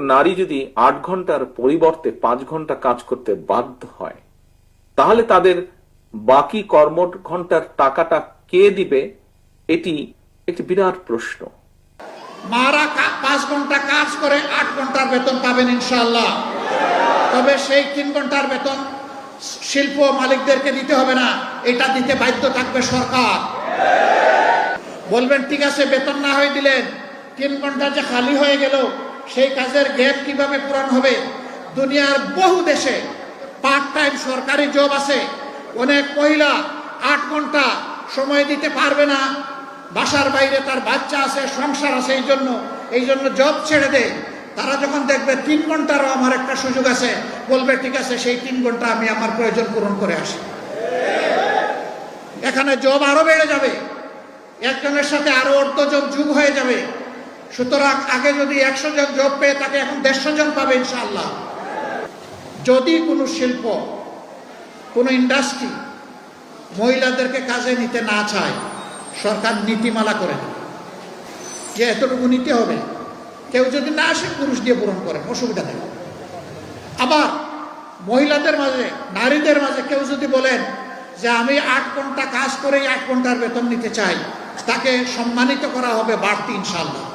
নারী যদি ৮ ঘন্টার পরিবর্তে ৫ ঘন্টা কাজ করতে বাধ্য হয়, তাহলে তাদের বাকি কর্ম ঘন্টার টাকাটা কে দিবে? এটি একটি বিরাট প্রশ্ন। মারা ৫ ঘন্টা কাজ করে ৮ ঘন্টার বেতন পাবেন ইনশাআল্লাহ। তবে সেই ৩ ঘন্টার বেতন শিল্প মালিকদেরকে দিতে হবে না, এটা দিতে বাধ্য থাকবে সরকার। বলবেন ঠিক আছে, বেতন না হয়ে দিলেন, ৩ ঘন্টা যে খালি হয়ে গেল, সেই কাজের গ্যাপ কিভাবে পূরণ হবে? দুনিয়ার বহু দেশে পার্ট টাইম সরকারি জব আছে। অনেক মহিলা ৮ ঘন্টা সময় দিতে পারবে না, বাসার বাইরে তার বাচ্চা আছে, সংসার আছে, এই জন্য জব ছেড়ে দেয়। তারা যখন দেখবে ৩ ঘন্টারও আমার একটা সুযোগ আছে, বলবে ঠিক আছে, সেই ৩ ঘন্টা আমি আমার প্রয়োজন পূরণ করে আসি। এখানে জব আরো বেড়ে যাবে, একজনের সাথে আরো অর্ধজন যুগ হয়ে যাবে। সুতরাং আগে যদি ১০০ জন জব পেয়ে তাকে এখন ১৫০ জন পাবে ইনশাআল্লাহ। যদি কোনো শিল্প, কোনো ইন্ডাস্ট্রি মহিলাদেরকে কাজে নিতে না চায়, সরকার নীতিমালা করে যে এতটুকু নিতে হবে, কেউ যদি না আসে পুরুষ দিয়ে পূরণ করে, অসুবিধা নেই। আবার মহিলাদের মাঝে, নারীদের মাঝে কেউ যদি বলেন যে আমি ৮ ঘন্টা কাজ করেই ৮ ঘন্টার বেতন নিতে চাই, তাকে সম্মানিত করা হবে বাড়তি ইনশাআল্লাহ।